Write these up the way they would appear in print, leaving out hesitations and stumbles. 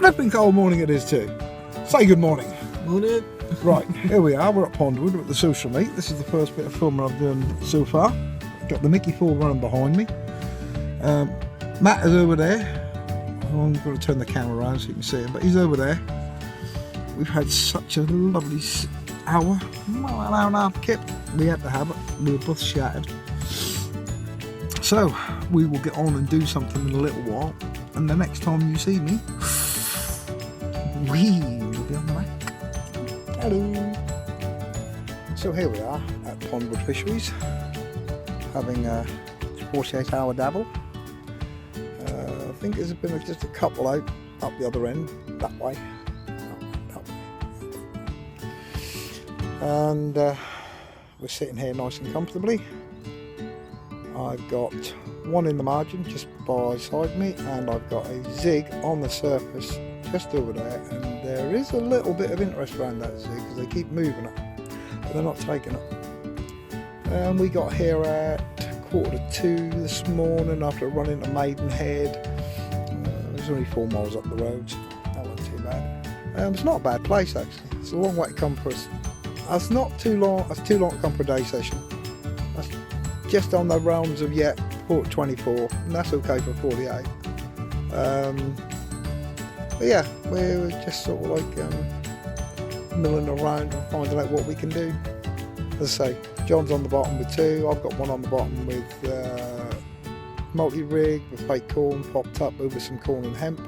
flipping cold morning it is too. Say good morning. Morning. Right, here we are, we're at Pondwood, we're at the social meet. This is the first bit of filming I've done so far. Got the Mickey 4 running behind me. Matt is over there. I'm going to turn the camera around so you can see him, but he's over there. We've had such a lovely hour, well, an hour and a half kip. We had to have it, we were both shattered. So, we will get on and do something in a little while, and the next time you see me, we will be on the back. Hello. So here we are at Pondwood Fisheries, having a 48-hour dabble. I think there's been just a couple out up the other end, that way. And we're sitting here nice and comfortably. I've got one in the margin just beside me, and I've got a zig on the surface just over there, and there is a little bit of interest around that zig because they keep moving it, but they're not taking it. And we got here at 1:45 this morning after running to Maidenhead. It was only 4 miles up the road, so that wasn't too bad. It's not a bad place actually. It's a long way to come for us. That's not too long. That's too long to come for a day session. That's just on the realms of yet 24, and that's okay for 48. But yeah, we're just sort of like milling around and finding out what we can do. As I say, John's on the bottom with 2. I've got one on the bottom with multi-rig with fake corn popped up over some corn and hemp,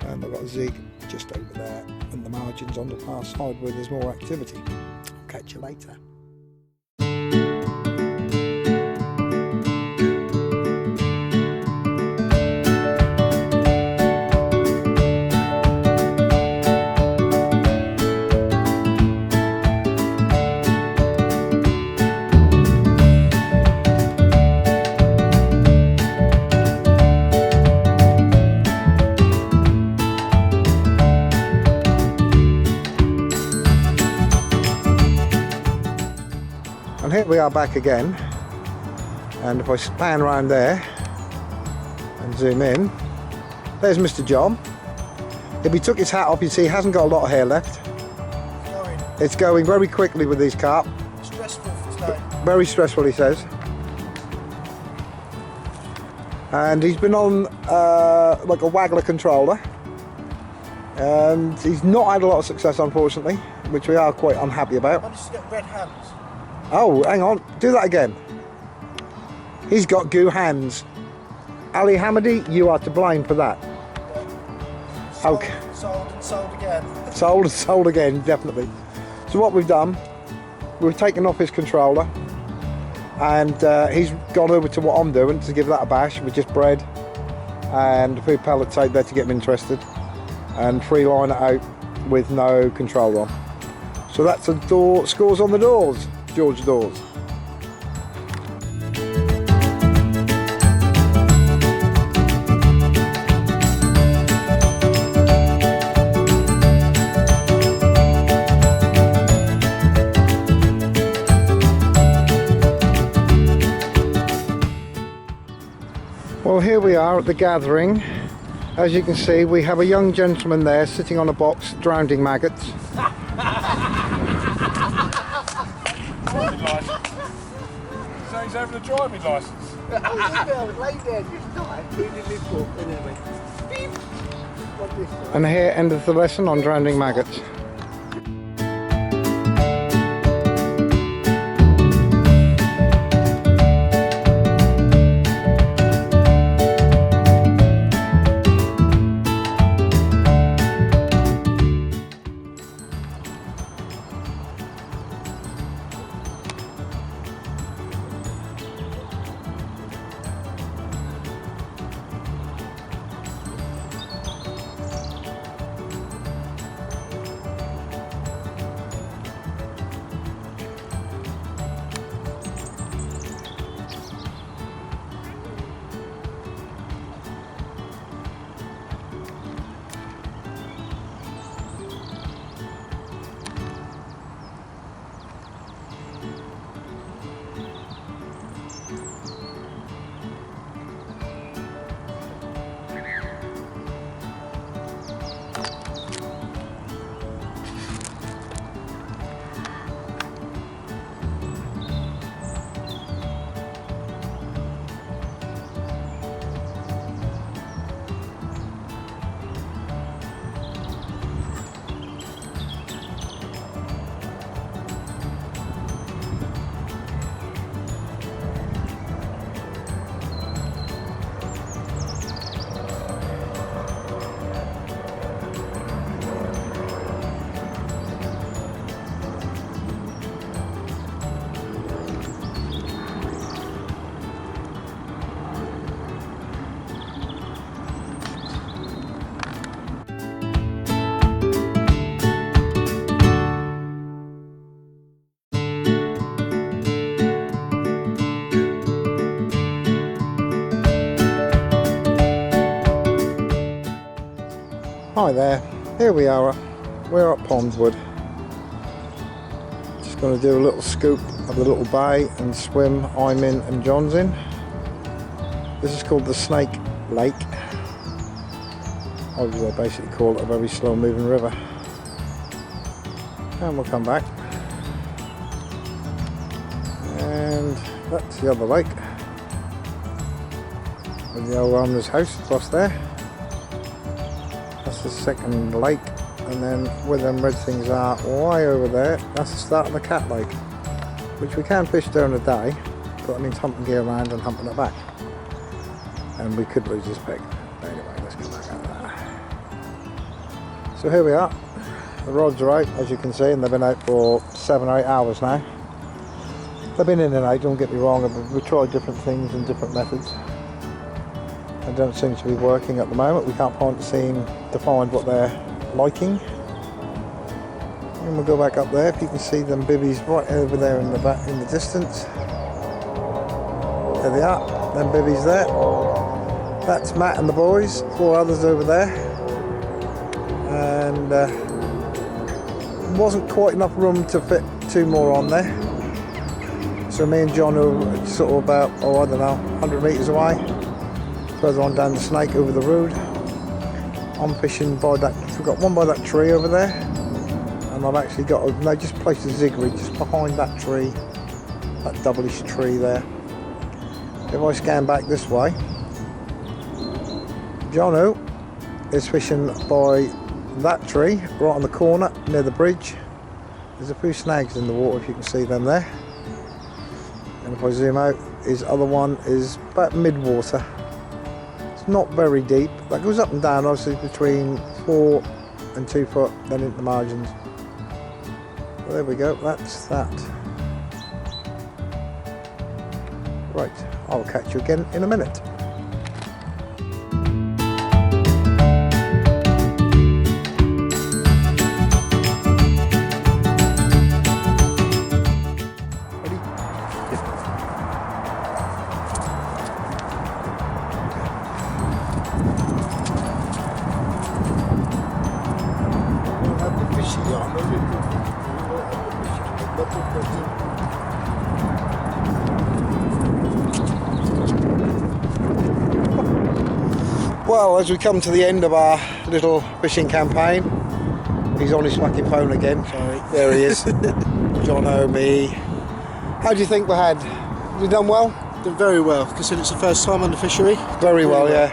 and I've got a zig just over there and the margins on the far side where there's more activity. I'll catch you later. And here we are back again, and if I span around there and zoom in, there's Mr. John. If he took his hat off, you'd see he hasn't got a lot of hair left. It's going very quickly with these carp. Stressful today. Very stressful, he says. And he's been on like a waggler controller, and he's not had a lot of success unfortunately, which we are quite unhappy about. Managed to get red hands. Oh, hang on, do that again. He's got goo hands. Ali Hamadi, you are to blame for that. Sold, Okay. Sold and sold again. Sold and sold again, definitely. So what we've done, we've taken off his controller, and he's gone over to what I'm doing to give that a bash with just bread and a few pellet tape there to get him interested, and free line it out with no controller on. So that's a door, scores on the doors. George Dawes. Well, here we are at the gathering. As you can see, we have a young gentleman there sitting on a box drowning maggots. So he's having a driving licence. And here endeth the lesson on drowning maggots. Hi there, here we are, we're at Pondwood. Just going to do a little scoop of the little bay and swim I'm in and John's in. This is called the Snake Lake. Obviously they basically call it a very slow moving river. And we'll come back. And that's the other lake. With the old owner's house across there. That's the second lake, and then where them red things are way over there, that's the start of the cat lake, which we can fish during the day, but that means humping gear around and humping it back, and we could lose this peg. Anyway, let's go back out there. So here we are, the rods are out as you can see, and they've been out for 7 or 8 hours now. They've been in and out, don't get me wrong, but we've tried different things and different methods. They don't seem to be working at the moment. We can't seem to find what they're liking. And we'll go back up there. If you can see them bibbies right over there in the back, in the distance. There they are. Them bibbies there. That's Matt and the boys. 4 others over there. And wasn't quite enough room to fit 2 more on there. So me and John are sort of about, I don't know, 100 metres away. Further on down the Snake over the road. I'm fishing by that, we've got one by that tree over there, and I've actually got, no, just placed a zig rig just behind that tree, that double-ish tree there. If I scan back this way, Jono is fishing by that tree, right on the corner, near the bridge. There's a few snags in the water if you can see them there. And if I zoom out, his other one is about mid-water. Not very deep. That goes up and down, obviously between 4 and 2 foot, then into the margins. Well, there we go, that's that. Right, I'll catch you again in a minute. Well, as we come to the end of our little fishing campaign, he's on his fucking phone again. Sorry. There he is. John me. How do you think we had? We done well? Done very well, considering it's the first time on the fishery. Very well, yeah.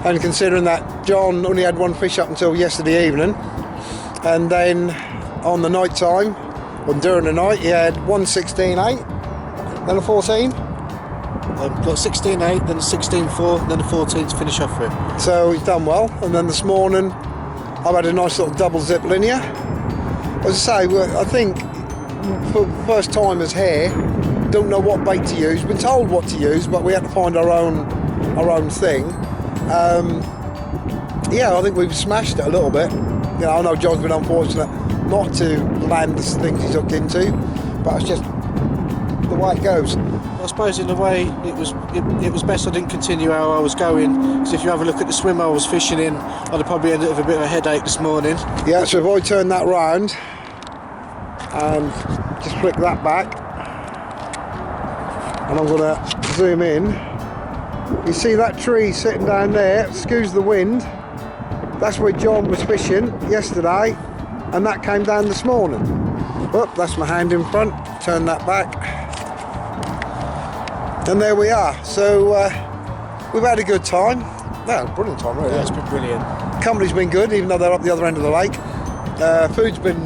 And considering that John only had 1 fish up until yesterday evening, and then on the night time, or during the night, he had 1 16.8, then a 14. I've got 16.8, then a 16.4, then a 14 to finish off with. So he's done well. And then this morning, I've had a nice little double zip linear. As I say, I think for first timers here, don't know what bait to use. Been told what to use, but we had to find our own thing. Yeah, I think we've smashed it a little bit. You know, I know John's been unfortunate not to land the things he's hooked into, but it's just the way it goes. I suppose in a way it was best I didn't continue how I was going, because if you have a look at the swim I was fishing in, I'd have probably ended up with a bit of a headache this morning. Yeah, so if I turn that round and just flick that back, and I'm going to zoom in, you see that tree sitting down there, excuse the wind, that's where John was fishing yesterday, and that came down this morning. Oh, that's my hand in front, turn that back. And there we are. So we've had a good time. Well, brilliant time, really. Yeah, it's been brilliant. Company's been good, even though they're up the other end of the lake. Food's been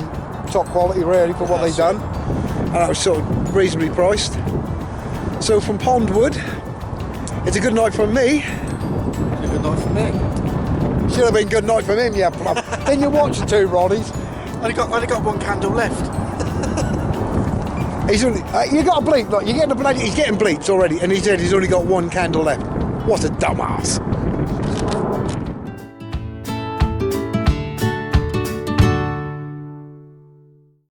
top quality, really, for what they've done. And that was sort of reasonably priced. So from Pondwood, it's a good night from me. A good night for me. Should have been good night from him, yeah. Then you're watching 2 Ronnies. Only got 1 candle left. He's only, you got a bleep, look, you're getting a bloody, he's getting bleeps already, and he said he's only got 1 candle left. What a dumbass.